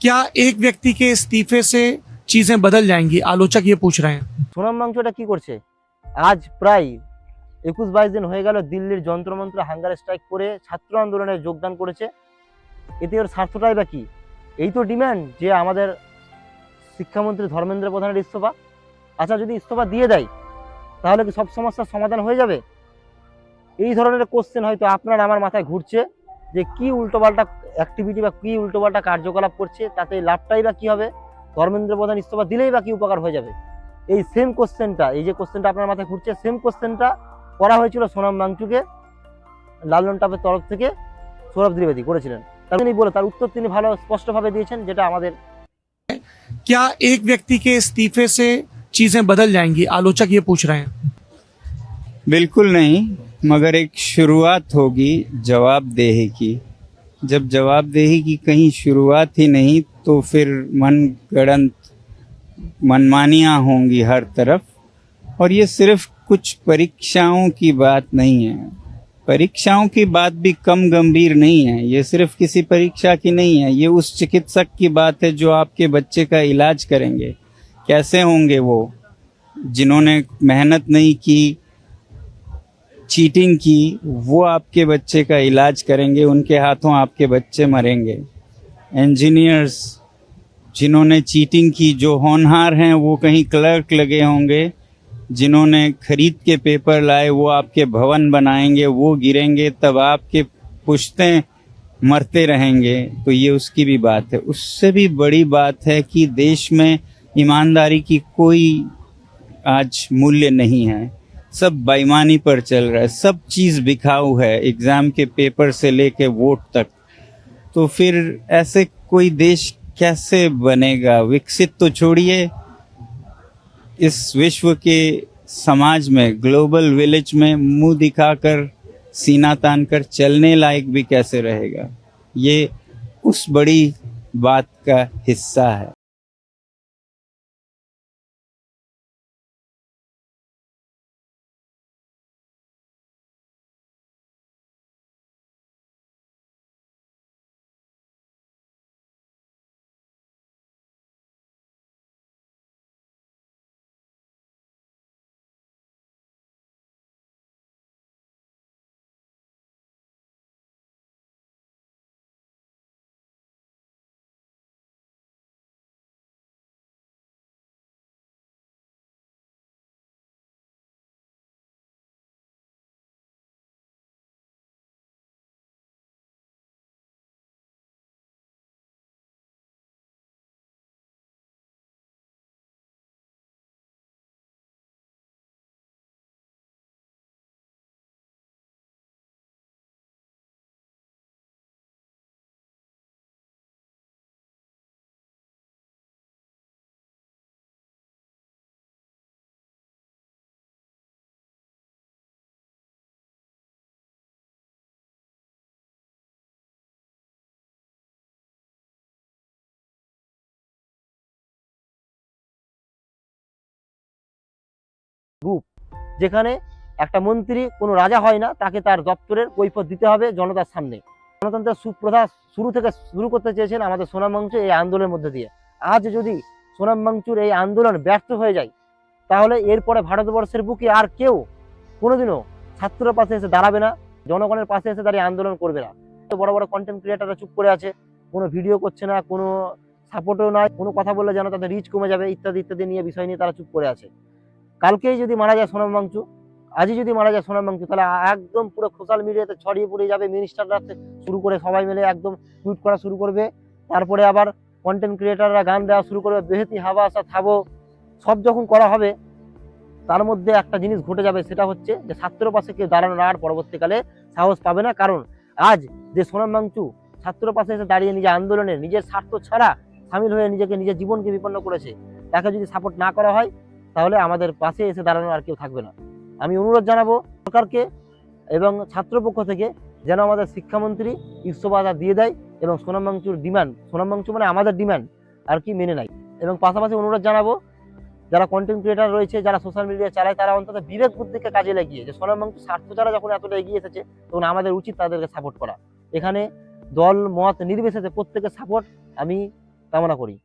क्या एक व्यक्ति के इस्तीफे से चीजें बदल जाएंगी? आलोचक ये पूछ रहे हैं। সোনাম মাংসটা কি করছে? আজ প্রায় 21-22 দিন হয়ে গেল দিল্লির যন্ত্রমন্ত্র হাঙ্গার স্ট্রাইক করে ছাত্র আন্দোলনে যোগদান করেছে। এতে ওর স্বার্থটাই বা কি? এই তো ডিমান্ড যে আমাদের শিক্ষামন্ত্রী ধর্মেন্দ্র প্রধানের ইস্তফা। আচ্ছা, যদি ইস্তফা দিয়ে দেয় তাহলে কি সব সমস্যার সমাধান হয়ে যাবে? এই ধরনের কোশ্চেন হয়তো আপনার আমার মাথায় ঘুরছে যে কি উল্টোপাল্টা অ্যাক্টিভিটি বা কি উল্টোপাল্টা কার্যকলাপ করছে, তাতে লাভটাই বা কি হবে? ধর্মেন্দ্র প্রধান ইস্তফা দিলেই বা কি উপকার হয়ে যাবে? এই সেম কোশ্চেনটা, এই যে কোশ্চেনটা আপনার মাথায় ঘুরছে, সেম কোশ্চেনটা করা হয়েছিল সোনাম মাংচুকে লালন টপের তরফ থেকে। সৌরভ দ্বিবেদী করেছিলেন, তার উত্তর তিনি ভালো স্পষ্টভাবে দিয়েছেন, যেটা আমাদের। क्या एक व्यक्ति के इस्तीफे से चीजें बदल जाएंगी? आलोचक ये पूछ रहे हैं। बिल्कुल नहीं, मगर एक शुरुआत होगी जवाबदेही की। जब जवाबदेही की कहीं शुरुआत ही नहीं तो फिर मनगढ़ंत मनमानियां होंगी हर तरफ। और ये सिर्फ कुछ परीक्षाओं की बात नहीं है, परीक्षाओं की बात भी कम गंभीर नहीं है। ये सिर्फ किसी परीक्षा की नहीं है, ये उस चिकित्सक की बात है जो आपके बच्चे का इलाज करेंगे। कैसे होंगे वो? जिन्होंने मेहनत नहीं की, चीटिंग की, वो आपके बच्चे का इलाज करेंगे, उनके हाथों आपके बच्चे मरेंगे। इंजीनियर्स जिन्होंने चीटिंग की, जो होनहार हैं, वो कहीं क्लर्क लगे होंगे। जिन्होंने खरीद के पेपर लाए, वो आपके भवन बनाएंगे, वो गिरेंगे, तब आपके पुश्तें मरते रहेंगे। तो ये उसकी भी बात है। उससे भी बड़ी बात है कि देश में ईमानदारी की कोई आज मूल्य नहीं है, सब बेईमानी पर चल रहा है, सब चीज़ बिकाऊ है, एग्जाम के पेपर से लेके वोट तक। तो फिर ऐसे कोई देश कैसे बनेगा? विकसित तो छोड़िए, इस विश्व के समाज में, ग्लोबल विलेज में मुंह दिखाकर, सीना तान कर चलने लायक भी कैसे रहेगा? ये उस बड़ी बात का हिस्सा है। রূপ, যেখানে একটা মন্ত্রী কোনো রাজা হয় না, তাকে তার দপ্তরের কৈফিয়ত দিতে হবে জনতার সামনে। গণতন্ত্রের সুপ্রথা শুরু করতে চেয়েছেন আমাদের সোনাম মাংচু এই আন্দোলনের মধ্যে দিয়ে। আজ যদি সোনাম মাংচুর এই আন্দোলন ব্যর্থ হয়ে যায়, তাহলে এরপরে ভারতবর্ষের বুকে আর কেউ কোনোদিনও ছাত্রর পাশে এসে দাঁড়াবে না, জনগণের পাশে এসে দাঁড়িয়ে আন্দোলন করবে না। বড় বড় কন্টেন্ট ক্রিয়েটাররা চুপ করে আছে, কোনো ভিডিও করছে না, কোনো সাপোর্টও নয়, কোনো কথা বললে যেন তাদের রিচ কমে যাবে ইত্যাদি ইত্যাদি নিয়ে বিষয় নিয়ে তারা চুপ করে আছে। কালকেই যদি মারা যায় সোনাম মাংচু, আজই যদি মারা যায় সোনাম মাংচু, তাহলে একদম পুরো সোশ্যাল মিডিয়াতে ছড়িয়ে পড়ে যাবে। মিনিস্টাররা শুরু করে সবাই মিলে একদম টুইট করা শুরু করবে। তারপরে আবার কন্টেন্ট ক্রিয়েটাররা গান দেওয়া শুরু করবে, বেহেতি হাওয়া আসা থাবো, সব যখন করা হবে, তার মধ্যে একটা জিনিস ঘটে যাবে, সেটা হচ্ছে যে ছাত্র পাশে কেউ দাঁড়ানোর আর পরবর্তীকালে সাহস পাবে না। কারণ আজ যে সোনাম মাংচু ছাত্র পাশে এসে দাঁড়িয়ে নিজের আন্দোলনে নিজের স্বার্থ ছাড়া সামিল হয়ে নিজের জীবনকে বিপন্ন করেছে, তাকে যদি সাপোর্ট না করা হয়, তাহলে আমাদের পাশে এসে দাঁড়ানো আর কেউ থাকবে না। আমি অনুরোধ জানাবো সরকারকে এবং ছাত্রপক্ষ থেকে যেন আমাদের শিক্ষামন্ত্রী ইস্তফা দিয়ে দেয় এবং সোনাম মাংচুর ডিমান্ড, সোনাম মাংচু মানে আমাদের ডিমান্ড আর কি, মেনে নেয়। এবং পাশাপাশি অনুরোধ জানাবো যারা কন্টেন্ট ক্রিয়েটার রয়েছে, যারা সোশ্যাল মিডিয়া চালায়, তারা অন্তত বিবেক বুদ্ধিকে কাজে লাগিয়ে, যে সোনাম মাংচু স্বার্থ ছাড়া যখন এতটা এগিয়ে এসেছে, তখন আমাদের উচিত তাদেরকে সাপোর্ট করা। এখানে দল মত নির্বিশেষে প্রত্যেকের সাপোর্ট আমি কামনা করি।